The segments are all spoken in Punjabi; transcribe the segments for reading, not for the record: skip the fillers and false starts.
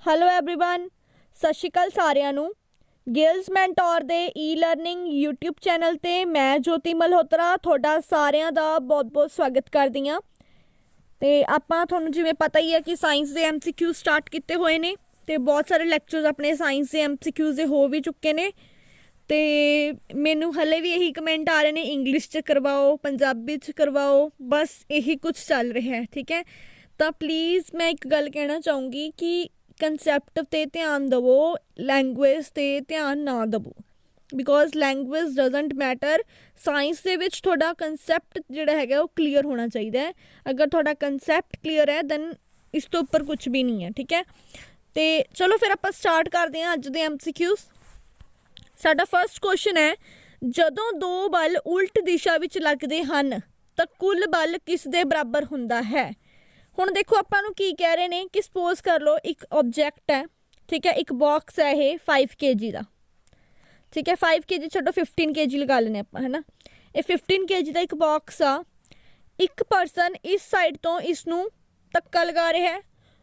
ਹੈਲੋ एवरीवन ਸਤਿ ਸ਼੍ਰੀ ਅਕਾਲ ਸਾਰਿਆਂ ਨੂੰ। ਗਿਲਸ ਮੈਂਟੋਰ ਦੇ ਈ ਲਰਨਿੰਗ YouTube ਚੈਨਲ ਤੇ ਮੈਂ ਜੋਤੀ ਮਲਹੋਤਰਾ ਤੁਹਾਡਾ ਸਾਰਿਆਂ ਦਾ ਬਹੁਤ-ਬਹੁਤ ਸਵਾਗਤ ਕਰਦੀ ਹਾਂ। ਤੇ ਆਪਾਂ ਤੁਹਾਨੂੰ ਜਿਵੇਂ ਪਤਾ ਹੀ ਹੈ ਕਿ ਸਾਇੰਸ ਦੇ MCQ ਸਟਾਰਟ ਕੀਤੇ ਹੋਏ ਨੇ ਤੇ ਬਹੁਤ ਸਾਰੇ ਲੈਕਚਰਸ ਆਪਣੇ ਸਾਇੰਸ ਦੇ MCQs ਦੇ ਹੋ ਵੀ ਚੁੱਕੇ ਨੇ ਤੇ ਮੈਨੂੰ ਹਲੇ ਵੀ ਇਹੀ ਕਮੈਂਟ ਆ ਰਹੇ ਨੇ ਇੰਗਲਿਸ਼ 'ਚ ਕਰਵਾਓ, ਪੰਜਾਬੀ 'ਚ ਕਰਵਾਓ, ਬਸ ਇਹੀ ਕੁਝ ਚੱਲ ਰਿਹਾ ਹੈ। ਠੀਕ ਹੈ, ਤਾਂ ਪਲੀਜ਼ ਮੈਂ ਇੱਕ ਗੱਲ ਕਹਿਣਾ ਚਾਹੂੰਗੀ ਕਿ ਕੰਸੈਪਟ 'ਤੇ ਧਿਆਨ ਦੇਵੋ, ਲੈਂਗੁਏਜ 'ਤੇ ਧਿਆਨ ਨਾ ਦੇਵੋ, because language doesn't matter. Science ਦੇ ਵਿੱਚ ਤੁਹਾਡਾ ਕੰਸੈਪਟ ਜਿਹੜਾ ਹੈਗਾ ਉਹ ਕਲੀਅਰ ਹੋਣਾ ਚਾਹੀਦਾ ਹੈ। ਅਗਰ ਤੁਹਾਡਾ ਕੰਸੈਪਟ ਕਲੀਅਰ ਹੈ ਦੈਨ ਇਸ ਤੋਂ ਉੱਪਰ ਕੁਝ ਵੀ ਨਹੀਂ ਹੈ। ਠੀਕ ਹੈ, ਅਤੇ ਚਲੋ ਫਿਰ ਆਪਾਂ ਸਟਾਰਟ ਕਰਦੇ ਹਾਂ ਅੱਜ ਦੇ MCQs। ਸਾਡਾ ਫਸਟ ਕੁਐਸਚਨ ਹੈ, ਜਦੋਂ ਦੋ ਬਲ ਉਲਟ ਦਿਸ਼ਾ ਵਿੱਚ ਲੱਗਦੇ ਹਨ ਤਾਂ ਕੁੱਲ ਬਲ ਕਿਸ ਦੇ ਬਰਾਬਰ ਹੁੰਦਾ ਹੈ। ਹੁਣ ਦੇਖੋ ਆਪਾਂ ਨੂੰ ਕੀ ਕਹਿ ਰਹੇ ਨੇ ਕਿ ਸਪੋਜ਼ ਕਰ ਲਓ ਇੱਕ ਆਬਜੈਕਟ ਹੈ, ਠੀਕ ਹੈ, ਇੱਕ ਬਾਕਸ ਹੈ ਇਹ 5 kg ਦਾ, ਠੀਕ ਹੈ, 5 kg ਛੱਡੋ 15 kg ਲਗਾ ਲੈਂਦੇ ਆਪਾਂ, ਹੈ ਨਾ। ਇਹ 15 kg ਦਾ ਇੱਕ ਬਾਕਸ ਆ, ਇੱਕ ਪਰਸਨ ਇਸ ਸਾਈਡ ਤੋਂ ਇਸ ਨੂੰ ਧੱਕਾ ਲਗਾ ਰਿਹਾ ਹੈ,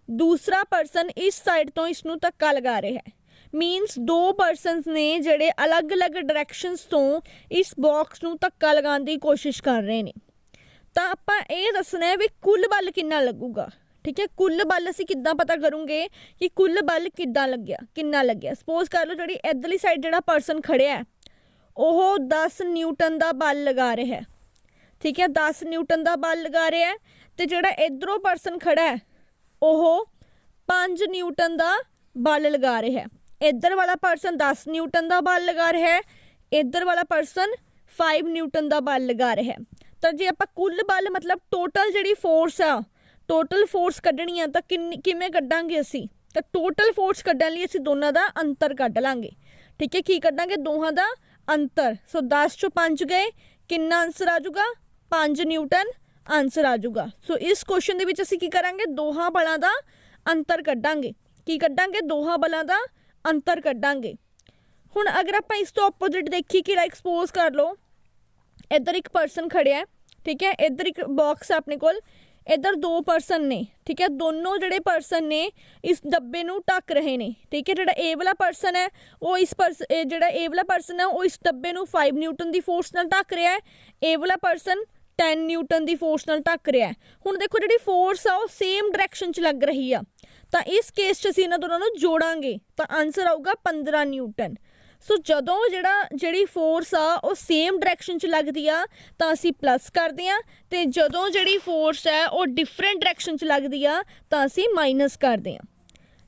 ਦੂਸਰਾ ਪਰਸਨ ਇਸ ਸਾਈਡ ਤੋਂ ਇਸ ਨੂੰ ਧੱਕਾ ਲਗਾ ਰਿਹਾ ਹੈ। ਮੀਨਸ ਦੋ ਪਰਸਨਸ ਨੇ ਜਿਹੜੇ ਅਲੱਗ-ਅਲੱਗ ਡਾਇਰੈਕਸ਼ਨਸ ਤੋਂ ਇਸ ਬਾਕਸ ਨੂੰ ਧੱਕਾ ਲਗਾਉਣ ਦੀ ਕੋਸ਼ਿਸ਼ ਕਰ ਰਹੇ ਨੇ। ਤਾਂ ਆਪਾਂ ਇਹ ਦੱਸਣਾ ਹੈ ਵੀ ਕੁੱਲ ਬਲ ਕਿੰਨਾ ਲੱਗੂਗਾ। ਠੀਕ ਹੈ, ਕੁੱਲ ਬਲ ਅਸੀਂ ਕਿੱਦਾਂ ਪਤਾ ਕਰੂੰਗੇ ਕਿ ਕੁੱਲ ਬਲ ਕਿੱਦਾਂ ਲੱਗਿਆ, ਕਿੰਨਾ ਲੱਗਿਆ। ਸਪੋਜ਼ ਕਰ ਲਓ ਜਿਹੜੀ ਇੱਧਰਲੀ ਸਾਈਡ ਜਿਹੜਾ ਪਰਸਨ ਖੜਿਆ ਉਹ 10 ਨਿਊਟਨ ਦਾ ਬਲ ਲਗਾ ਰਿਹਾ ਹੈ, ਠੀਕ ਹੈ, 10 ਨਿਊਟਨ ਦਾ ਬਲ ਲਗਾ ਰਿਹਾ ਹੈ, ਅਤੇ ਜਿਹੜਾ ਇੱਧਰੋਂ ਪਰਸਨ ਖੜਾ ਹੈ ਉਹ 5 ਨਿਊਟਨ ਦਾ ਬਲ ਲਗਾ ਰਿਹਾ ਹੈ। ਇੱਧਰ ਵਾਲਾ ਪਰਸਨ 10 ਨਿਊਟਨ ਦਾ ਬਲ ਲਗਾ ਰਿਹਾ ਹੈ, ਇੱਧਰ ਵਾਲਾ ਪਰਸਨ 5 ਨਿਊਟਨ ਦਾ ਬਲ ਲਗਾ ਰਿਹਾ ਹੈ। ਤਾਂ ਜੇ ਆਪਾਂ ਕੁੱਲ ਬਲ ਮਤਲਬ ਟੋਟਲ ਜਿਹੜੀ ਫੋਰਸ ਆ, ਟੋਟਲ ਫੋਰਸ ਕੱਢਣੀ ਆ ਤਾਂ ਕਿਵੇਂ ਕੱਢਾਂਗੇ ਅਸੀਂ। ਤਾਂ ਟੋਟਲ ਫੋਰਸ ਕੱਢਣ ਲਈ ਅਸੀਂ ਦੋਨਾਂ ਦਾ ਅੰਤਰ ਕੱਢ ਲਾਂਗੇ। ਠੀਕ ਹੈ, ਕੀ ਕੱਢਾਂਗੇ, ਦੋਹਾਂ ਦਾ ਅੰਤਰ। ਸੋ 10 ਚੋਂ 5 ਗਏ, ਕਿੰਨਾ ਆਂਸਰ ਆ ਜਾਊਗਾ, 5 ਨਿਊਟਨ ਆਂਸਰ ਆ ਜਾਊਗਾ। ਸੋ ਇਸ ਕੁਐਸਚਨ ਦੇ ਵਿੱਚ ਅਸੀਂ ਕੀ ਕਰਾਂਗੇ, ਦੋਹਾਂ ਬਲਾਂ ਦਾ ਅੰਤਰ ਕੱਢਾਂਗੇ। ਕੀ ਕੱਢਾਂਗੇ, ਦੋਹਾਂ ਬਲਾਂ ਦਾ ਅੰਤਰ ਕੱਢਾਂਗੇ। ਹੁਣ ਅਗਰ ਆਪਾਂ ਇਸ ਤੋਂ ਆਪੋਜ਼ਿਟ ਦੇਖੀ ਕਿ ਲਾਈਕ ਸਪੋਜ਼ ਕਰ ਲਓ ਇੱਧਰ ਇੱਕ ਪਰਸਨ ਖੜਿਆ, ਠੀਕ ਹੈ, ਇੱਧਰ ਇੱਕ ਬਾਕਸ ਹੈ ਆਪਣੇ ਕੋਲ, ਇੱਧਰ ਦੋ ਪਰਸਨ ਨੇ, ਠੀਕ ਹੈ, ਦੋਨੋਂ ਜਿਹੜੇ ਪਰਸਨ ਨੇ ਇਸ ਡੱਬੇ ਨੂੰ ਢੱਕ ਰਹੇ ਨੇ। ਠੀਕ ਹੈ, ਜਿਹੜਾ ਇਹ ਵਾਲਾ ਪਰਸਨ ਹੈ ਉਹ ਜਿਹੜਾ ਇਹ ਵਾਲਾ ਪਰਸਨ ਹੈ ਉਹ ਇਸ ਡੱਬੇ ਨੂੰ 5 ਨਿਊਟਨ ਦੀ ਫੋਰਸ ਨਾਲ ਢੱਕ ਰਿਹਾ ਹੈ, ਇਹ ਵਾਲਾ ਪਰਸਨ 10 ਨਿਊਟਨ ਦੀ ਫੋਰਸ ਨਾਲ ਢੱਕ ਰਿਹਾ ਹੈ। ਹੁਣ ਦੇਖੋ ਜਿਹੜੀ ਫੋਰਸ ਆ ਉਹ ਸੇਮ ਡਾਇਰੈਕਸ਼ਨ 'ਚ ਲੱਗ ਰਹੀ ਆ, ਤਾਂ ਇਸ ਕੇਸ 'ਚ ਅਸੀਂ ਇਹਨਾਂ ਦੋਨਾਂ ਨੂੰ ਜੋੜਾਂਗੇ ਤਾਂ ਆਂਸਰ ਆਊਗਾ 15 ਨਿਊਟਨ। ਸੋ ਜਦੋਂ ਜਿਹੜੀ ਫੋਰਸ ਆ ਉਹ ਸੇਮ ਡਾਇਰੈਕਸ਼ਨ 'ਚ ਲੱਗਦੀ ਆ ਤਾਂ ਅਸੀਂ ਪਲੱਸ ਕਰਦੇ ਹਾਂ, ਅਤੇ ਜਦੋਂ ਜਿਹੜੀ ਫੋਰਸ ਹੈ ਉਹ ਡਿਫਰੈਂਟ ਡਾਇਰੈਕਸ਼ਨ 'ਚ ਲੱਗਦੀ ਆ ਤਾਂ ਅਸੀਂ ਮਾਈਨਸ ਕਰਦੇ ਹਾਂ।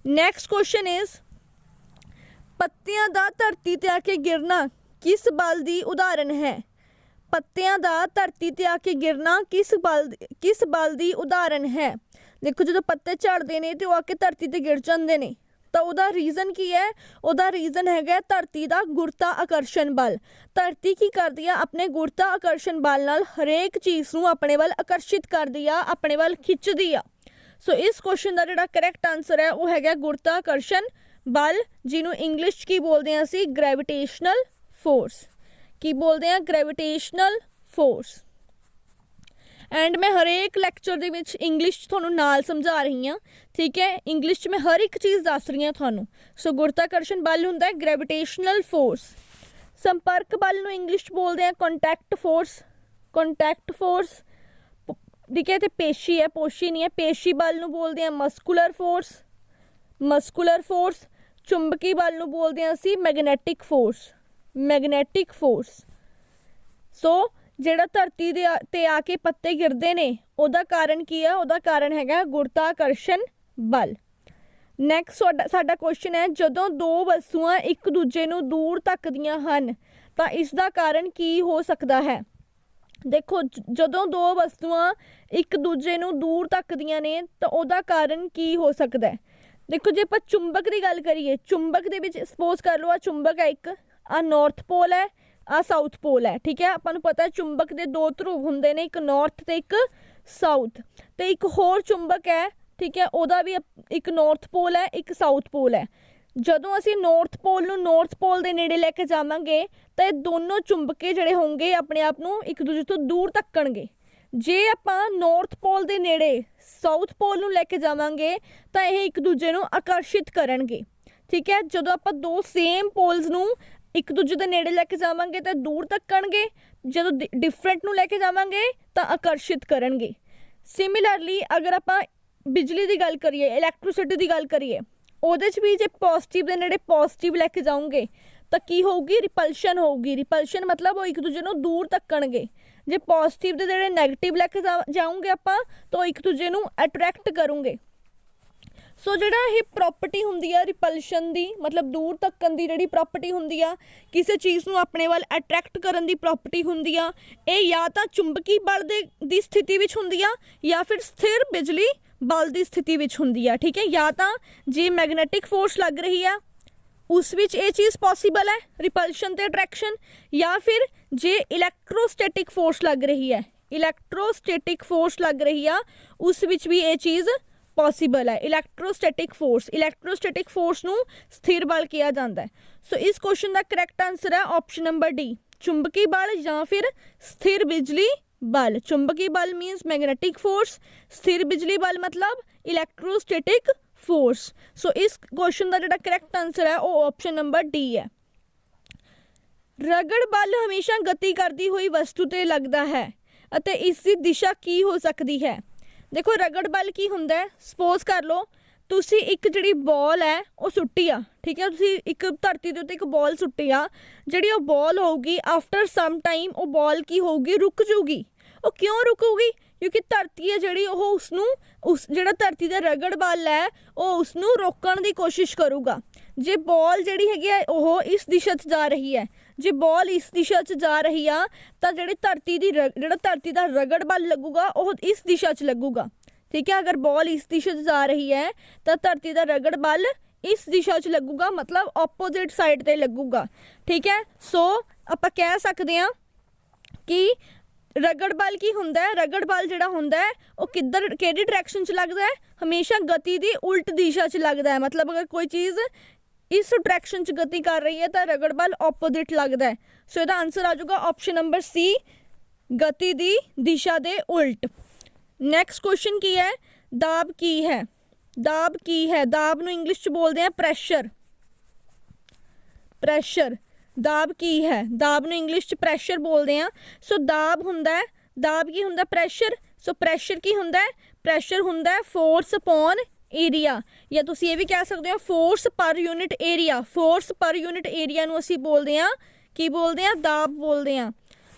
ਨੈਕਸਟ ਕੁਐਸਚਨ ਇਜ਼, ਪੱਤਿਆਂ ਦਾ ਧਰਤੀ 'ਤੇ ਆ ਕੇ ਗਿਰਨਾ ਕਿਸ ਬਲ ਦੀ ਉਦਾਹਰਨ ਹੈ। ਪੱਤਿਆਂ ਦਾ ਧਰਤੀ 'ਤੇ ਆ ਕੇ ਗਿਰਨਾ ਕਿਸ ਬਲ ਦੀ ਉਦਾਹਰਨ ਹੈ। ਦੇਖੋ ਜਦੋਂ ਪੱਤੇ ਝੜਦੇ ਨੇ ਤੇ ਉਹ ਆ ਕੇ ਧਰਤੀ 'ਤੇ ਗਿਰ ਜਾਂਦੇ ਨੇ, ਤਾਂ ਉਹਦਾ ਰੀਜ਼ਨ ਕੀ ਹੈ, ਉਹਦਾ ਰੀਜ਼ਨ ਹੈਗਾ ਧਰਤੀ ਦਾ ਗੁਰਤਾ ਆਕਰਸ਼ਣ ਬਲ। ਧਰਤੀ ਕੀ ਕਰਦੀ ਆ, ਆਪਣੇ ਗੁਰਤਾ ਆਕਰਸ਼ਣ ਬਲ ਨਾਲ ਹਰੇਕ ਚੀਜ਼ ਨੂੰ ਆਪਣੇ ਵੱਲ ਆਕਰਸ਼ਿਤ ਕਰਦੀ ਆ, ਆਪਣੇ ਵੱਲ ਖਿੱਚਦੀ ਆ। ਸੋ ਇਸ ਕੁਐਸਚਨ ਦਾ ਜਿਹੜਾ ਕਰੈਕਟ ਆਂਸਰ ਹੈ ਉਹ ਹੈਗਾ ਗੁਰਤਾ ਆਕਰਸ਼ਣ ਬਲ, ਜਿਹਨੂੰ ਇੰਗਲਿਸ਼ 'ਚ ਕੀ ਬੋਲਦੇ ਹਾਂ ਅਸੀਂ, ਗ੍ਰੈਵੀਟੇਸ਼ਨਲ ਫੋਰਸ। ਕੀ ਬੋਲਦੇ ਹਾਂ, ਗ੍ਰੈਵੀਟੇਸ਼ਨਲ ਫੋਰਸ। ਐਂਡ ਮੈਂ ਹਰੇਕ ਲੈਕਚਰ ਦੇ ਵਿੱਚ ਇੰਗਲਿਸ਼ 'ਚ ਤੁਹਾਨੂੰ ਨਾਲ ਸਮਝਾ ਰਹੀ ਹਾਂ, ਠੀਕ ਹੈ, ਇੰਗਲਿਸ਼ 'ਚ ਮੈਂ ਹਰ ਇੱਕ ਚੀਜ਼ ਦੱਸ ਰਹੀ ਹਾਂ ਤੁਹਾਨੂੰ। ਸੋ ਗੁਰਤਾਕਰਸ਼ਣ ਬਲ ਹੁੰਦਾ ਹੈ ਗ੍ਰੈਵੀਟੇਸ਼ਨਲ ਫੋਰਸ। ਸੰਪਰਕ ਬਲ ਨੂੰ ਇੰਗਲਿਸ਼ 'ਚ ਬੋਲਦੇ ਹਾਂ ਕੰਟੈਕਟ ਫੋਰਸ, ਕੰਟੈਕਟ ਫੋਰਸ, ਠੀਕ ਹੈ, ਅਤੇ ਪੇਸ਼ੀ ਹੈ, ਪੋਸ਼ੀ ਨਹੀਂ ਹੈ, ਪੇਸ਼ੀ ਬਲ ਨੂੰ ਬੋਲਦੇ ਹਾਂ ਮਸਕੂਲਰ ਫੋਰਸ, ਮਸਕੂਲਰ ਫੋਰਸ। ਚੁੰਬਕੀ ਬਲ ਨੂੰ ਬੋਲਦੇ ਹਾਂ ਅਸੀਂ ਮੈਗਨੈਟਿਕ ਫੋਰਸ, ਮੈਗਨੈਟਿਕ ਫੋਰਸ। ਸੋ ਜਿਹੜਾ ਧਰਤੀ ਦੇ 'ਤੇ ਆ ਕੇ ਪੱਤੇ ਗਿਰਦੇ ਨੇ ਉਹਦਾ ਕਾਰਨ ਕੀ ਆ, ਉਹਦਾ ਕਾਰਨ ਹੈਗਾ ਗੁਰਤਾਕਰਸ਼ਣ ਬਲ। ਨੈਕਸਟ ਸਾਡਾ ਕੁਐਸਚਨ ਹੈ, ਜਦੋਂ ਦੋ ਵਸਤੂਆਂ ਇੱਕ ਦੂਜੇ ਨੂੰ ਦੂਰ ਧੱਕਦੀਆਂ ਹਨ ਤਾਂ ਇਸ ਦਾ ਕਾਰਨ ਕੀ ਹੋ ਸਕਦਾ ਹੈ। ਦੇਖੋ ਜਦੋਂ ਦੋ ਵਸਤੂਆਂ ਇੱਕ ਦੂਜੇ ਨੂੰ ਦੂਰ ਧੱਕਦੀਆਂ ਨੇ ਤਾਂ ਉਹਦਾ ਕਾਰਨ ਕੀ ਹੋ ਸਕਦਾ ਹੈ। ਦੇਖੋ ਜੇ ਆਪਾਂ ਚੁੰਬਕ ਦੀ ਗੱਲ ਕਰੀਏ, ਚੁੰਬਕ ਦੇ ਵਿੱਚ ਸਪੋਜ਼ ਕਰ ਲਓ ਆ ਚੁੰਬਕ ਹੈ ਇੱਕ, ਆ ਨੌਰਥ ਪੋਲ ਹੈ, ਆ ਸਾਊਥ ਪੋਲ ਹੈ, ਠੀਕ ਹੈ। ਆਪਾਂ ਨੂੰ ਪਤਾ ਚੁੰਬਕ ਦੇ ਦੋ ਧਰੁਵ ਹੁੰਦੇ ਨੇ, ਇੱਕ ਨੌਰਥ ਤੇ ਇੱਕ ਸਾਊਥ, ਤੇ ਇੱਕ ਹੋਰ ਚੁੰਬਕ ਹੈ, ਠੀਕ ਹੈ, ਉਹਦਾ ਵੀ ਇੱਕ ਨੌਰਥ ਪੋਲ ਹੈ, ਇੱਕ ਸਾਊਥ ਪੋਲ ਹੈ। ਜਦੋਂ ਅਸੀਂ ਨੌਰਥ ਪੋਲ ਨੂੰ ਨੌਰਥ ਪੋਲ ਦੇ ਨੇੜੇ ਲੈ ਕੇ ਜਾਵਾਂਗੇ ਤਾਂ ਇਹ ਦੋਨੋਂ ਚੁੰਬਕੇ ਜਿਹੜੇ ਹੋਣਗੇ ਆਪਣੇ ਆਪ ਨੂੰ ਇੱਕ ਦੂਜੇ ਤੋਂ ਦੂਰ ਧੱਕਣਗੇ, ਜੇ ਆਪਾਂ ਨੌਰਥ ਪੋਲ ਦੇ ਨੇੜੇ ਸਾਊਥ ਪੋਲ ਨੂੰ ਲੈ ਕੇ ਜਾਵਾਂਗੇ ਤਾਂ ਇਹ ਇੱਕ ਦੂਜੇ ਨੂੰ ਆਕਰਸ਼ਿਤ ਕਰਨਗੇ। ਠੀਕ ਹੈ, ਜਦੋਂ ਆਪਾਂ ਦੋ ਸੇਮ ਪੋਲਸ ਨੂੰ ਇੱਕ ਦੂਜੇ ਦੇ ਨੇੜੇ ਲੈ ਕੇ ਜਾਵਾਂਗੇ ਤਾਂ ਦੂਰ ਤੱਕਣਗੇ, ਜਦੋਂ ਡਿਫਰੈਂਟ ਨੂੰ ਲੈ ਕੇ ਜਾਵਾਂਗੇ ਤਾਂ ਆਕਰਸ਼ਿਤ ਕਰਨਗੇ। ਸਿਮਿਲਰਲੀ ਅਗਰ ਆਪਾਂ ਬਿਜਲੀ ਦੀ ਗੱਲ ਕਰੀਏ, ਇਲੈਕਟ੍ਰਿਸਿਟੀ ਦੀ ਗੱਲ ਕਰੀਏ, ਉਹਦੇ 'ਚ ਵੀ ਜੇ ਪੋਜ਼ਿਟਿਵ ਦੇ ਨੇੜੇ ਪੋਜ਼ਿਟਿਵ ਲੈ ਕੇ ਜਾਓਗੇ ਤਾਂ ਕੀ ਹੋਊਗੀ? ਰਿਪਲਸ਼ਨ ਹੋਊਗੀ। ਰਿਪਲਸ਼ਨ ਮਤਲਬ ਉਹ ਇੱਕ ਦੂਜੇ ਨੂੰ ਦੂਰ ਤੱਕਣਗੇ। ਜੇ ਪੋਜ਼ਿਟਿਵ ਦੇ ਜਿਹੜੇ ਨੈਗੇਟਿਵ ਲੈ ਕੇ ਜਾਓਗੇ ਆਪਾਂ ਤਾਂ ਇੱਕ ਦੂਜੇ ਨੂੰ ਅਟਰੈਕਟ ਕਰੂੰਗੇ। ਸੋ ਜਿਹੜਾ ਇਹ ਪ੍ਰੋਪਰਟੀ ਹੁੰਦੀ ਆ ਰਿਪਲਸ਼ਨ ਦੀ, ਮਤਲਬ ਦੂਰ ਤੱਕਣ ਦੀ ਜਿਹੜੀ ਪ੍ਰੋਪਰਟੀ ਹੁੰਦੀ ਆ, ਕਿਸੇ ਚੀਜ਼ ਨੂੰ ਆਪਣੇ ਵੱਲ ਅਟਰੈਕਟ ਕਰਨ ਦੀ ਪ੍ਰੋਪਰਟੀ ਹੁੰਦੀ ਆ, ਇਹ ਜਾਂ ਤਾਂ ਚੁੰਬਕੀ ਬਲ ਦੀ ਸਥਿਤੀ ਵਿੱਚ ਹੁੰਦੀ ਆ ਜਾਂ ਫਿਰ ਸਥਿਰ ਬਿਜਲੀ ਬਲ ਦੀ ਸਥਿਤੀ ਵਿੱਚ ਹੁੰਦੀ ਆ। ਠੀਕ ਹੈ, ਜਾਂ ਤਾਂ ਜੇ ਮੈਗਨੈਟਿਕ ਫੋਰਸ ਲੱਗ ਰਹੀ ਆ ਉਸ ਵਿੱਚ ਇਹ ਚੀਜ਼ ਪੋਸੀਬਲ ਹੈ, ਰਿਪਲਸ਼ਨ ਤੇ ਅਟਰੈਕਸ਼ਨ, ਜਾਂ ਫਿਰ ਜੇ ਇਲੈਕਟ੍ਰੋਸਟੈਟਿਕ ਫੋਰਸ ਲੱਗ ਰਹੀ ਹੈ, ਇਲੈਕਟ੍ਰੋਸਟੈਟਿਕ ਫੋਰਸ ਲੱਗ ਰਹੀ ਆ ਉਸ ਵਿੱਚ ਵੀ ਇਹ ਚੀਜ਼ ਪੋਸੀਬਲ ਹੈ। ਇਲੈਕਟ੍ਰੋਸਟੈਟਿਕ ਫੋਰਸ ਨੂੰ ਸਥਿਰ ਬਲ ਕਿਹਾ ਜਾਂਦਾ ਹੈ। ਸੋ ਇਸ ਕੁਐਸਚਨ ਦਾ ਕਰੈਕਟ ਆਂਸਰ ਹੈ ਆਪਸ਼ਨ ਨੰਬਰ ਡੀ, ਚੁੰਬਕੀ ਬਲ ਜਾਂ ਫਿਰ ਸਥਿਰ ਬਿਜਲੀ बल। चुंबकीय बल मीन्स मैग्नेटिक फोर्स, स्थिर बिजली बल मतलब इलैक्ट्रोस्टैटिक फोर्स। सो इस क्वेश्चन का जो करैक्ट आंसर है वो ऑप्शन नंबर डी है। रगड़ बल हमेशा गति करती हुई वस्तु ते लगता है अते इसकी दिशा की हो सकती है। देखो रगड़ बल की हुंदा है, सपोज कर लो ਤੁਸੀਂ ਇੱਕ ਜਿਹੜੀ ਬॉल ਹੈ ਉਹ ਸੁੱਟੀ ਆ, ਠੀਕ ਹੈ, ਤੁਸੀਂ ਇੱਕ ਧਰਤੀ ਦੇ ਉੱਤੇ ਇੱਕ ਬॉल ਸੁੱਟੀ ਆ, ਜਿਹੜੀ ਉਹ ਬॉल ਹੋਊਗੀ ਆਫਟਰ ਸਮ ਟਾਈਮ ਉਹ ਬॉल ਕੀ ਹੋਊਗੀ? ਰੁਕ ਜੂਗੀ। ਉਹ ਕਿਉਂ ਰੁਕੂਗੀ? ਕਿਉਂਕਿ ਧਰਤੀ ਹੈ ਜਿਹੜੀ ਉਹ ਉਸ ਜਿਹੜਾ ਧਰਤੀ ਦਾ ਰਗੜ ਬਲ ਹੈ ਉਹ ਉਸਨੂੰ ਰੋਕਣ ਦੀ ਕੋਸ਼ਿਸ਼ ਕਰੂਗਾ। ਜੇ ਬॉल ਜਿਹੜੀ ਹੈਗੀ ਹੈ ਉਹ ਇਸ ਦਿਸ਼ਾ 'ਚ ਜਾ ਰਹੀ ਹੈ, ਜੇ ਬॉल ਇਸ ਦਿਸ਼ਾ 'ਚ ਜਾ ਰਹੀ ਆ ਤਾਂ ਜਿਹੜਾ ਧਰਤੀ ਦਾ ਰਗੜ ਬਲ ਲੱਗੂਗਾ ਉਹ ਇਸ ਦਿਸ਼ਾ 'ਚ ਲੱਗੂਗਾ। ठीक है, अगर बॉल इस दिशा से जा रही है तो धरती का रगड़ बल इस दिशा च लगूगा, मतलब ऑपोजिट साइड ते लगूगा। ठीक है, सो आप कह सकते हैं कि रगड़ बल की हुंदा है, रगड़ बल जिहड़ा हुंदा है वो किधर किहड़ी डायरैक्शन च लगदा है? हमेशा गति की उल्ट दिशा च लगदा है। मतलब अगर कोई चीज़ इस डायरैक्शन च गति कर रही है तो रगड़ बल ऑपोजिट लगदा है। सो इसदा आंसर आ जाऊगा ऑप्शन नंबर सी, गति की दिशा के उल्ट। नैक्सट क्वेश्चन की है, दाब की है? दाब की है, दाब नूं इंग्लिश च बोलते हैं प्रैशर। प्रैशर दाब की है, दाब नूं इंग्लिश च प्रैशर बोलते हैं। सो दाब हुंदा है, दाब की हुंदा प्रैशर। सो प्रैशर की हुंदा है? प्रैशर हुंदा है फोर्स अपॉन एरिया, या तुसीं ये भी कह सकते हो force per unit area. Force per unit area नूं असीं बोलते हैं की बोलते हैं? दाब बोलते हैं।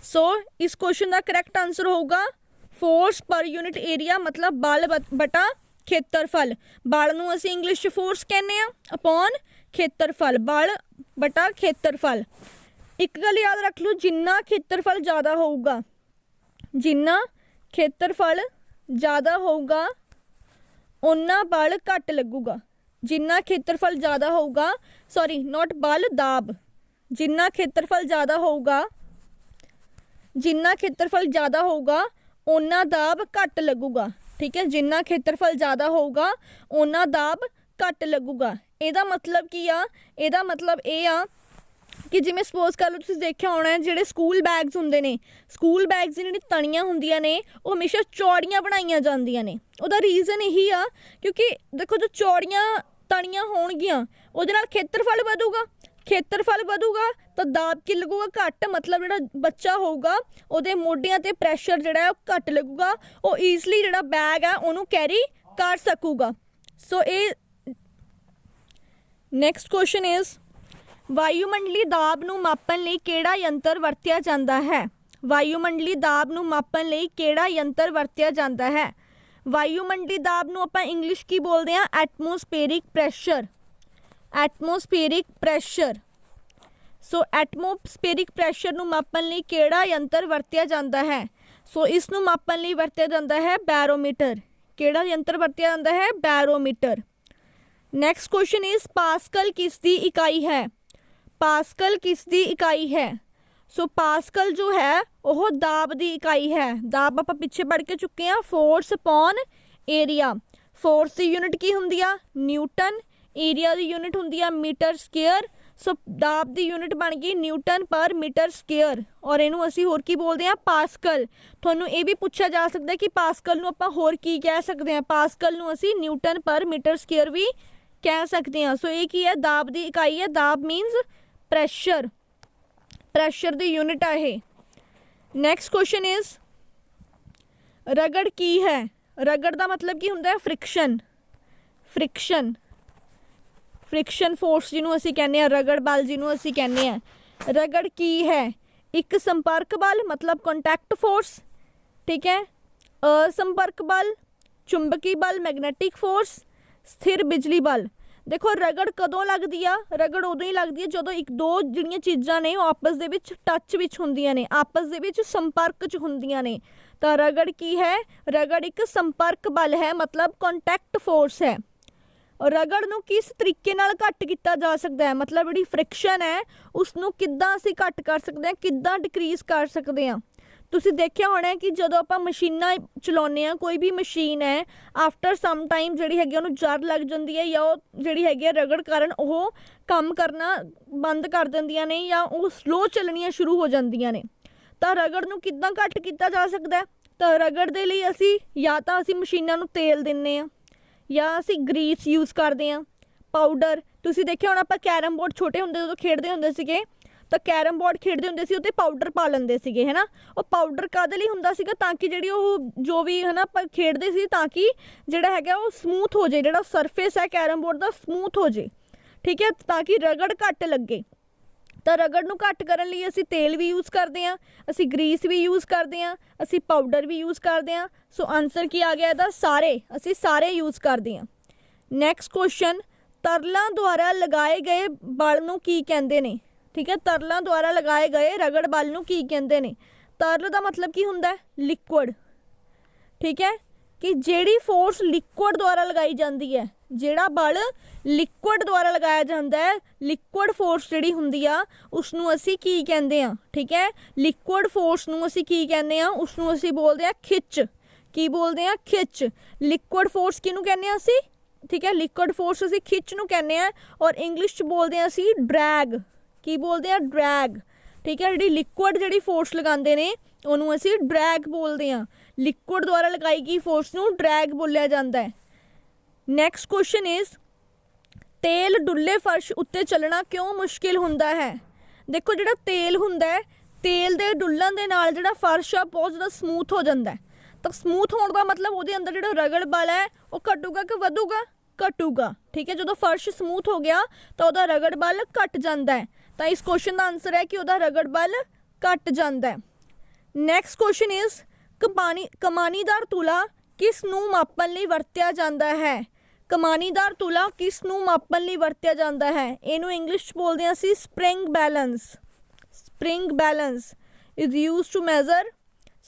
सो इस क्वेश्चन का करैक्ट आंसर होगा फोर्स पर यूनिट एरिया, मतलब बल बटा खेत्रफल। बल नूं असीं इंग्लिश फोर्स कहने अपॉन खेत्रफल, बल बटा खेत्रफल। एक गल याद रख लो, जिन्ना खेत्रफल ज़्यादा होगा, जिन्ना खेत्रफल ज़्यादा होगा उन्ना बल घट लगूगा। जिन्ना खेत्रफल ज़्यादा होगा, सॉरी नॉट बल, दाब। जिन्ना खेत्रफल ज़्यादा होगा, जिन्ना खेत्रफल ज़्यादा होगा उन्ना दाब घट लगूगा। ठीक है, जिन्ना खेत्रफल ज़्यादा होगा उन्ना दाब घट लगूगा। ਇਹਦਾ मतलब ਕੀ ਆ? ਇਹਦਾ मतलब ਇਹ ਆ ਕਿ ਜਿਵੇਂ ਸਪੋਜ਼ ਕਰ ਲਓ ਤੁਸੀਂ ਦੇਖਿਆ ਹੋਣਾ ਜਿਹੜੇ ਸਕੂਲ ਬੈਗਸ ਹੁੰਦੇ ਨੇ, ਸਕੂਲ ਬੈਗਸ ਦੀ ਜਿਹੜੀ ਤਣੀਆਂ ਹੁੰਦੀਆਂ ਨੇ ਉਹ ਹਮੇਸ਼ਾ ਚੌੜੀਆਂ ਬਣਾਈਆਂ ਜਾਂਦੀਆਂ ਨੇ। ਉਹਦਾ ਰੀਜ਼ਨ ਇਹੀ ਆ ਕਿਉਂਕਿ ਦੇਖੋ ਜੋ ਚੌੜੀਆਂ ਤਣੀਆਂ ਹੋਣਗੀਆਂ ਉਹਦੇ ਨਾਲ ਖੇਤਰਫਲ ਵਧੂਗਾ, ਖੇਤਰਫਲ ਵਧੂਗਾ ਤਾਂ ਦਾਬ ਕੀ ਲੱਗੂਗਾ? ਘੱਟ। मतलब ਜਿਹੜਾ ਬੱਚਾ ਹੋਊਗਾ ਉਹਦੇ ਮੋਢਿਆਂ 'ਤੇ ਪ੍ਰੈਸ਼ਰ ਜਿਹੜਾ ਹੈ ਉਹ ਘੱਟ ਲੱਗੂਗਾ, ਉਹ ਈਜ਼ਲੀ ਜਿਹੜਾ ਬੈਗ ਹੈ ਉਹਨੂੰ ਕੈਰੀ ਕਰ ਸਕੂਗਾ। ਸੋ ਇਹ ਨੈਕਸਟ ਕੁਐਸਚਨ ਇਜ਼ ਵਾਯੂਮੰਡਲੀ ਦਾਬ ਨੂੰ ਮਾਪਣ ਲਈ ਕਿਹੜਾ ਯੰਤਰ ਵਰਤਿਆ ਜਾਂਦਾ ਹੈ? ਵਾਯੂਮੰਡਲੀ ਦਾਬ ਨੂੰ ਮਾਪਣ ਲਈ ਕਿਹੜਾ ਯੰਤਰ ਵਰਤਿਆ ਜਾਂਦਾ ਹੈ? ਵਾਯੂਮੰਡਲੀ ਦਾਬ ਨੂੰ ਆਪਾਂ ਇੰਗਲਿਸ਼ ਕੀ ਬੋਲਦੇ ਹਾਂ? ਐਟਮੋਸਫੇਰਿਕ ਪ੍ਰੈਸ਼ਰ। ਐਟਮੋਸਫੇਰਿਕ ਪ੍ਰੈਸ਼ਰ। ਸੋ ਐਟਮੋਸਫੇਰਿਕ ਪ੍ਰੈਸ਼ਰ ਨੂੰ ਮਾਪਣ ਲਈ ਕਿਹੜਾ ਯੰਤਰ ਵਰਤਿਆ ਜਾਂਦਾ ਹੈ? ਸੋ ਇਸ ਨੂੰ ਮਾਪਣ ਲਈ ਵਰਤਿਆ ਜਾਂਦਾ ਹੈ ਬੈਰੋਮੀਟਰ। ਕਿਹੜਾ ਯੰਤਰ ਵਰਤਿਆ ਜਾਂਦਾ ਹੈ? Barometer. Next question is pascal किसकी इकाई है? पास्कल किसकी इकाई है? सो पास्कल जो है वह दाब की इकाई है। दाब आप पिछे पढ़ के चुके हैं, फोर्स अपॉन एरिया। फोर्स की यूनिट की होंगी? न्यूटन। एरिया की यूनिट होंगी मीटर स्क्वेयर। सो दाब की यूनिट बन गई न्यूटन पर मीटर स्केयर और इनू असी होर की बोलते हैं पास्कल। थोनू ये भी पूछा जा सकता है कि पास्कल नू आपां होर की कह सकते हैं, पास्कल नू असी न्यूटन पर मीटर स्केयर भी कह सकते हैं। सो ये की है दाब की इकाई है, दाब मीनस प्रैशर, प्रैशर की यूनिट है ये। नैक्सट क्वेश्चन इज रगड़ की है, रगड़ का मतलब की होंदा है फ्रिक्शन, फ्रिक्शन, फ्रिक्शन फोर्स जिन्हों असी कहने रगड़ बल जिन्हों असी कहने रगड़ की है, एक संपर्क बल मतलब कॉन्टैक्ट फोर्स, ठीक है, असंपर्क बल, चुंबकी बल मैगनैटिक फोर्स, स्थिर बिजली बल। देखो रगड़ कदों लगती है, रगड़ उदों ही लगती है जो एक दो जिहड़ियां चीज़ां ने आपस दे विच टच विच हुंदियां ने, आपस दे विच संपर्क च हुंदियां ने। तो रगड़ की है, रगड़ एक संपर्क बल है मतलब कॉन्टैक्ट फोर्स है। और रगड़ नूं किस तरीके नाल घट किया जा सकता है, मतलब जिहड़ी फ्रिक्शन है उसनूं किद्दां असीं घट कर सकते हैं, किद्दां डिक्रीज़ कर सकते हैं। तुसीं देखिया होना कि जदों आपां मशीनां चलाउने आ, कोई भी मशीन है आफ्टर सम टाइम जिहड़ी हैगी उहनूं जर लग जाती है या जिहड़ी हैगी रगड़ कारण वो काम करना बंद कर दिंदियां ने या वो स्लो चलनियां शुरू हो जांदियां ने। तो रगड़ नूं किद्दां घट किया जा सकता है, तो रगड़ दे लई असीं या तां असीं मशीनां नूं तेल दिंदे आ या असी ग्रीस यूज़ करते हैं, पाउडर। तुसीं देखिया होना आपां कैरम बोर्ड छोटे हुंदे जदों खेडदे हुंदे सीगे तो कैरम बोर्ड खेडदे हुंदे सी उत्ते पाउडर पा लैंदे सीगे, है ना। वो पाउडर काहदे लई हुंदा सीगा ताकि जिहड़ी वो जो भी है ना आपां खेडदे सी ताकि जिहड़ा हैगा वो समूथ हो जाए, जिहड़ा सरफेस है कैरम बोर्ड दा समूथ हो जाए, ठीक है, ताकि रगड़ घट लगे। तो रगड़ नूं घट करन लई असीं तेल भी यूज़ करते हैं, असीं ग्रीस भी यूज़ करते हैं, असीं पाउडर भी यूज़ करते हैं। सो आंसर की आ गया इहदा सारे, असीं सारे यूज़ करते हैं। नैक्सट क्वेश्चन तरलों द्वारा लगाए गए बल नूं की कहंदे ने, ठीक है, तरलों द्वारा लगाए गए रगड़ बल नूं की कहंदे ने। तरल का मतलब की हुंदा है लिक्विड, ठीक है, कि जिहड़ी फोर्स लिक्विड द्वारा लगाई जाती है, जिहड़ा बल लिक्विड द्वारा लगाया जाता है, लिक्विड फोर्स जिहड़ी हुंदी आ उसनूं असीं की कहंदे आ, ठीक है, लिक्विड फोर्स नूं असीं की कहंदे आ, उसनूं असीं बोलदे आ खिच। की बोलते हैं खिच। लिक्विड फोर्स किनू कहने असी, ठीक है, लिक्विड फोर्स असी खिच नू कहने हैं और इंग्लिश च बोलते हैं असी ड्रैग। की बोलते हैं ड्रैग, ठीक है, जी लिक्विड जी फोर्स लगाते हैं उन्होंने असी ड्रैग बोलते हैं। लिक्विड द्वारा लगाई गई फोर्स नू ड्रैग बोलिया जाता है। नैक्सट क्वेश्चन इज तेल डुले फर्श उत्ते चलना क्यों मुश्किल होंदा है। देखो जो तेल होंदा है, तेल के डुलन के नाल जिहड़ा फर्श आ बहुत ज़्यादा समूथ हो जाता है। तो समूथ होने का मतलब वो अंदर जो रगड़ बल है वो घटूगा कि वधूगा, घटूगा, ठीक है। जो फर्श समूथ हो गया तो वह रगड़ बल घट जाता है। तो इस क्वेश्चन का आंसर है कि वह रगड़ बल घट जाता है। नैक्सट क्वेश्चन इज कमानीदार तुला किस नूं मापन लई वरत्या जाता है। कमानीदार तुला किस नूं मापन लई वरत्या जाता है, इनू इंग्लिश बोलते हैं असी spring balance. Spring balance is use to measure,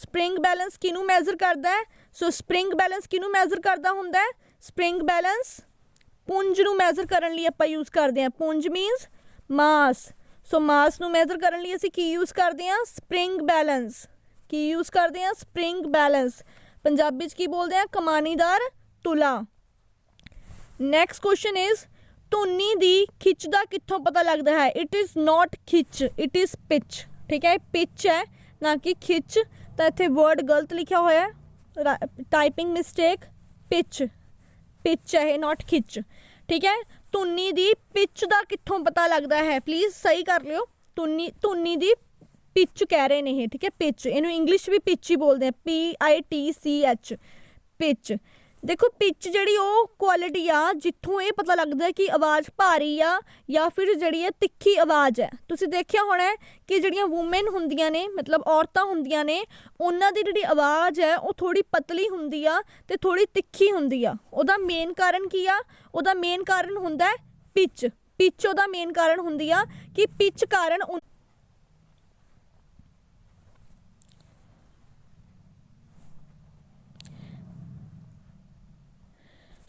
spring balance किनू मैजर करता है। सो स्प्रिंग बैलेंस किनू मैजर करता होंदा है, स्प्रिंग बैलेंस पुंज नू मैजर करने लिए आपां यूज़ करते हैं। पुंज मीनस मास। सो मास नू मैजर करने लिए असी की यूज़ करते हैं, स्प्रिंग बैलेंस। की यूज़ करते हैं, स्प्रिंग बैलेंस। पंजाबी च की बोलते हैं, कमानीदार तुला। नैक्सट क्वेश्चन इज धुनी दी खिच दा कित्थों पता लगता है। इट इज़ नॉट खिच, इट इज़ पिच, ठीक है, पिच है ना कि खिच। तो इत्थे वर्ड गलत लिखा होया है, टाइपिंग मिसटेक, पिच, पिच है नॉट खिच, ठीक है। धुनी दी पिच दा कित्थों पता लगता है, प्लीज़ सही कर लियो। धुनी दी पिच कह रहे हैं, ठीक है, पिच, इनू इंग्लिश भी पिच ही बोलते हैं, PITCH, पिच। देखो पिच जी क्वालिटी आ जिथों ये पता लगता है कि आवाज़ भारी आ या फिर जी तिखी आवाज़ है। तुसीं देखिया होना है कि जिहड़ियां वूमेन हुंदियां ने, मतलब औरतां हुंदियां ने, उन्हां दी जिहड़ी आवाज़ है वो थोड़ी पतली हुंदी आ ते थोड़ी तिखी हुंदी आ। उहदा मेन कारण की आ, उहदा मेन कारण हुंदा है पिच। पिच उहदा मेन कारण हुंदी आ कि पिच कारण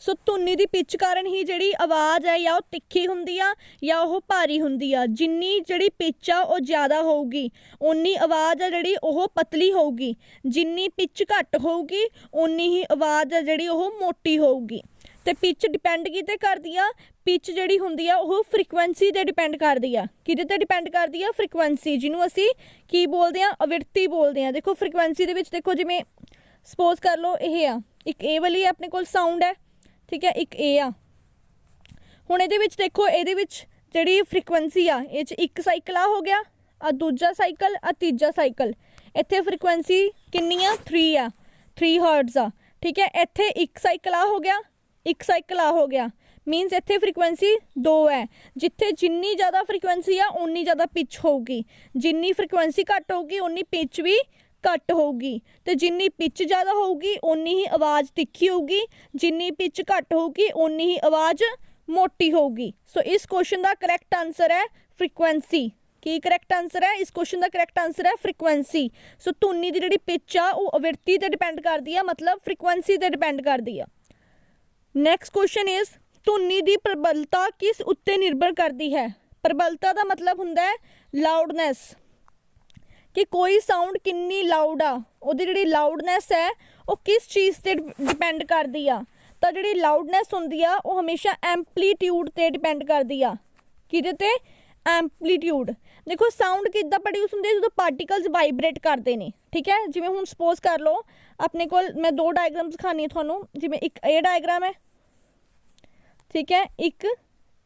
सो धुनी की पिच कारण ही जी आवाज़ है या तिखी होंगी आ या वह भारी होंगी आ। जिन्नी जी पिच आ वह ज़्यादा होगी उन्नी आवाज़ है जी पतली होगी, जिन्नी पिच घट होगी उन्नी ही आवाज़ है जी मोटी होगी। तो पिच डिपेंड किते करती आ, ਪਿਚ ਜਿਹੜੀ ਹੁੰਦੀ ਆ ਉਹ ਫ੍ਰੀਕੁਐਂਸੀ ਤੇ ਡਿਪੈਂਡ ਕਰਦੀ ਆ। ਕਿਹਦੇ ਤੇ ਡਿਪੈਂਡ ਕਰਦੀ ਆ? ਫ੍ਰੀਕੁਐਂਸੀ, ਜਿਹਨੂੰ ਅਸੀਂ ਕੀ ਬੋਲਦੇ ਆ? ਆਵਿਰਤੀ ਬੋਲਦੇ ਆ। ਦੇਖੋ ਫ੍ਰੀਕੁਐਂਸੀ ਦੇ ਵਿੱਚ ਦੇਖੋ, ਜਿਵੇਂ ਸਪੋਜ਼ ਕਰ ਲਓ ਇਹ ਆ ਇੱਕ ਇਹ ਵਾਲੀ ਆਪਣੇ ਕੋਲ ਸਾਊਂਡ ਹੈ, ਠੀਕ ਹੈ, ਇੱਕ ਇਹ ਆ। ਹੁਣ ਇਹਦੇ ਵਿੱਚ ਦੇਖੋ, ਇਹਦੇ ਵਿੱਚ ਜਿਹੜੀ ਫ੍ਰੀਕੁਐਂਸੀ ਆ ਇਹ 'ਚ ਇੱਕ ਸਾਈਕਲ ਆ ਹੋ ਗਿਆ, ਆ ਦੂਜਾ ਸਾਈਕਲ, ਆ ਤੀਜਾ ਸਾਈਕਲ। ਇੱਥੇ ਫ੍ਰੀਕੁਐਂਸੀ ਕਿੰਨੀ ਆ? 3 ਆ, 3 ਹਰਟਜ਼ ਆ, ਠੀਕ ਹੈ। ਇੱਥੇ ਇੱਕ ਸਾਈਕਲ ਆ ਹੋ ਗਿਆ, ਇੱਕ ਸਾਈਕਲ ਆ ਹੋ ਗਿਆ, ਮੀਨਸ ਇੱਥੇ ਫ੍ਰੀਕੁਐਂਸੀ 2 ਹੈ। ਜਿੱਥੇ ਜਿੰਨੀ ਜ਼ਿਆਦਾ ਫ੍ਰੀਕੁਐਂਸੀ ਆ ਉਨੀ ਜ਼ਿਆਦਾ ਪਿਚ ਹੋਊਗੀ, ਜਿੰਨੀ ਫ੍ਰੀਕੁਐਂਸੀ ਘੱਟ ਹੋਊਗੀ ਉਨੀ ਪਿਚ ਵੀ ਘੱਟ ਹੋਊਗੀ, ਤੇ ਜਿੰਨੀ ਪਿਚ ਜ਼ਿਆਦਾ ਹੋਊਗੀ ਉਨੀ ਹੀ ਆਵਾਜ਼ ਤਿੱਖੀ ਹੋਊਗੀ, ਜਿੰਨੀ ਪਿਚ ਘੱਟ ਹੋਊਗੀ ਉਨੀ ਹੀ ਆਵਾਜ਼ ਮੋਟੀ ਹੋਊਗੀ। ਸੋ ਇਸ ਕੁਐਸਚਨ ਦਾ ਕਰੈਕਟ ਆਨਸਰ ਹੈ ਫ੍ਰੀਕੁਐਂਸੀ। ਕੀ ਕਰੈਕਟ ਆਨਸਰ ਹੈ ਇਸ ਕੁਐਸਚਨ ਦਾ? ਕਰੈਕਟ ਆਨਸਰ ਹੈ ਫ੍ਰੀਕੁਐਂਸੀ। ਸੋ ਧੁਨੀ ਦੀ ਜਿਹੜੀ ਪਿਚ ਆ ਉਹ ਆਵਿਰਤੀ ਤੇ ਡਿਪੈਂਡ ਕਰਦੀ ਆ, ਮਤਲਬ ਫ੍ਰੀਕੁਐਂਸੀ ਤੇ ਡਿਪੈਂਡ ਕਰਦੀ ਆ। ਨੈਕਸਟ ਕੁਐਸਚਨ ਇਜ਼ ਧੁਨੀ ਦੀ ਪ੍ਰਬਲਤਾ ਕਿਸ ਉੱਤੇ ਨਿਰਭਰ ਕਰਦੀ ਹੈ? ਪ੍ਰਬਲਤਾ ਦਾ ਮਤਲਬ ਹੁੰਦਾ ਹੈ ਲਾਊਡਨੈਸ, ਕਿ ਕੋਈ ਸਾਊਂਡ ਕਿੰਨੀ ਲਾਊਡ ਆ, ਉਹਦੀ ਜਿਹੜੀ ਲਾਊਡਨੈਸ ਹੈ ਉਹ ਕਿਸ ਚੀਜ਼ ਤੇ ਡਿਪੈਂਡ ਕਰਦੀ ਆ। ਤਾਂ ਜਿਹੜੀ ਲਾਊਡਨੈਸ ਹੁੰਦੀ ਆ ਉਹ ਹਮੇਸ਼ਾ ਐਂਪਲੀਟਿਊਡ ਤੇ ਡਿਪੈਂਡ ਕਰਦੀ ਆ। ਕਿਹਦੇ ਤੇ? ਐਂਪਲੀਟਿਊਡ। ਦੇਖੋ ਸਾਊਂਡ ਕਿੱਦਾਂ ਪ੍ਰੋਡਿਊਸ ਹੁੰਦੀ ਹੈ? ਜਦੋਂ ਪਾਰਟੀਕਲਸ ਵਾਈਬ੍ਰੇਟ ਕਰਦੇ ਨੇ, ਠੀਕ ਹੈ। ਜਿਵੇਂ ਹੁਣ ਸਪੋਜ਼ ਕਰ ਲਓ ਆਪਣੇ ਕੋਲ ਮੈਂ 2 ਡਾਇਗਰਾਮ ਦਿਖਾਉਂਦੀ ਹਾਂ ਤੁਹਾਨੂੰ। ਜਿਵੇਂ ਇੱਕ ਇਹ ਡਾਇਗਰਾਮ ਹੈ, ਠੀਕ ਹੈ, ਇੱਕ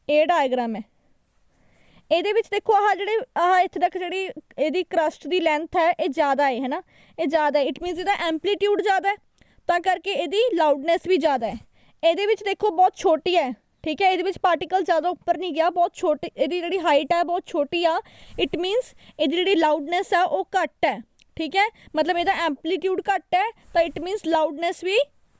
ਇਹ ਡਾਇਗਰਾਮ ਹੈ। ਇਹਦੇ ਵਿੱਚ ਦੇਖੋ ਆਹ ਜਿਹੜੇ ਆਹ ਇੱਥੇ ਤੱਕ ਜਿਹੜੀ ਇਹਦੀ ਕਰਸਟ ਦੀ ਲੈਂਥ ਹੈ ਇਹ ਜ਼ਿਆਦਾ ਹੈ ਨਾ, ਇਹ ਜ਼ਿਆਦਾ ਹੈ। ਇਟ ਮੀਨਸ ਇਹਦਾ ਐਂਪਲੀਟਿਊਡ ਜ਼ਿਆਦਾ ਹੈ, ਤਾਂ ਕਰਕੇ ਇਹਦੀ ਲਾਊਡਨੈਸ ਵੀ ਜ਼ਿਆਦਾ ਹੈ। ਇਹਦੇ ਵਿੱਚ ਦੇਖੋ ਬਹੁਤ ਛੋਟੀ ਹੈ, ਠੀਕ ਹੈ, ਇਹਦੇ ਵਿੱਚ ਪਾਰਟੀਕਲ ਜ਼ਿਆਦਾ ਉੱਪਰ ਨਹੀਂ ਗਿਆ, ਬਹੁਤ ਛੋਟੀ ਇਹਦੀ ਜਿਹੜੀ ਹਾਈਟ ਹੈ ਬਹੁਤ ਛੋਟੀ ਆ। ਇਟ ਮੀਨਸ ਇਹਦੀ ਜਿਹੜੀ ਲਾਊਡਨੈਸ ਆ ਉਹ ਘੱਟ ਹੈ, ਠੀਕ ਹੈ। ਮਤਲਬ ਇਹਦਾ ਐਂਪਲੀਟਿਊਡ ਘੱਟ ਹੈ ਤਾਂ ਇਟ ਮੀਨਸ ਲਾਊਡਨੈਸ ਵੀ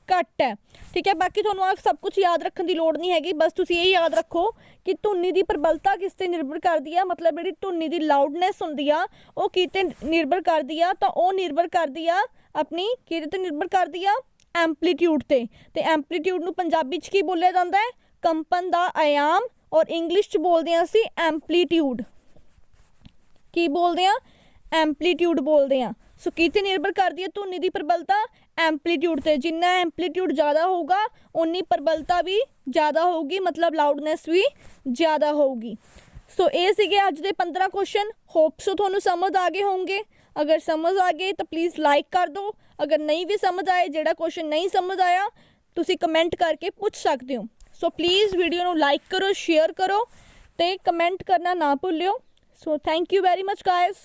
ਘੱਟ ਹੈ, ਠੀਕ ਹੈ। ਬਾਕੀ ਤੁਹਾਨੂੰ ਆ ਸਭ ਕੁਝ ਯਾਦ ਰੱਖਣ ਦੀ ਲੋੜ ਨਹੀਂ ਹੈਗੀ, ਬਸ ਤੁਸੀਂ ਇਹ ਯਾਦ ਰੱਖੋ ਕਿ ਧੁਨੀ ਦੀ ਪ੍ਰਬਲਤਾ ਕਿਸ 'ਤੇ ਨਿਰਭਰ ਕਰਦੀ ਆ। ਮਤਲਬ ਜਿਹੜੀ ਧੁਨੀ ਦੀ ਲਾਊਡਨੈਸ ਹੁੰਦੀ ਆ ਉਹ ਕਿਤੇ ਨਿਰਭਰ ਕਰਦੀ ਆ, ਤਾਂ ਉਹ ਨਿਰਭਰ ਕਰਦੀ ਆ ਆਪਣੀ ਕਿਹਦੇ 'ਤੇ ਨਿਰਭਰ ਕਰਦੀ ਆ? ਐਂਪਲੀਟਿਊਡ 'ਤੇ। ਅਤੇ ਐਂਪਲੀਟਿਊਡ ਨੂੰ ਪੰਜਾਬੀ 'ਚ ਕੀ ਬੋਲਿਆ ਜਾਂਦਾ ਹੈ? ਕੰਪਨ ਦਾ ਆਯਾਮ। ਔਰ ਇੰਗਲਿਸ਼ 'ਚ ਬੋਲਦੇ ਹਾਂ ਅਸੀਂ ਐਂਪਲੀਟਿਊਡ। ਕੀ ਬੋਲਦੇ ਹਾਂ? ਐਂਪਲੀਟਿਊਡ ਬੋਲਦੇ ਹਾਂ। ਸੋ ਕਿਤੇ ਨਿਰਭਰ ਕਰਦੀ ਹੈ ਧੁਨੀ ਦੀ ਪ੍ਰਬਲਤਾ? ਐਂਪਲੀਟਿਊਡ 'ਤੇ। ਜਿੰਨਾ ਐਂਪਲੀਟਿਊਡ ਜ਼ਿਆਦਾ ਹੋਊਗਾ ਉਨੀ ਪ੍ਰਬਲਤਾ ਵੀ ਜ਼ਿਆਦਾ ਹੋਊਗੀ, ਮਤਲਬ ਲਾਊਡਨੈਸ ਵੀ ਜ਼ਿਆਦਾ ਹੋਊਗੀ। ਸੋ ਇਹ ਸੀਗੇ ਅੱਜ ਦੇ 15 ਕੁਐਸਚਨ। ਹੋਪ ਸੋ ਤੁਹਾਨੂੰ ਸਮਝ ਆ ਗਏ ਹੋਣਗੇ। ਅਗਰ ਸਮਝ ਆ ਗਏ ਤਾਂ ਪਲੀਜ਼ ਲਾਈਕ ਕਰ ਦਿਓ। ਅਗਰ ਨਹੀਂ ਵੀ ਸਮਝ ਆਏ, ਜਿਹੜਾ ਕੁਐਸਚਨ ਨਹੀਂ ਸਮਝ ਆਇਆ ਤੁਸੀਂ ਕਮੈਂਟ ਕਰਕੇ ਪੁੱਛ ਸਕਦੇ ਹੋ। ਸੋ ਪਲੀਜ਼ ਵੀਡੀਓ ਨੂੰ ਲਾਈਕ ਕਰੋ, ਸ਼ੇਅਰ ਕਰੋ ਅਤੇ ਕਮੈਂਟ ਕਰਨਾ ਨਾ ਭੁੱਲਿਓ। So thank you very much guys.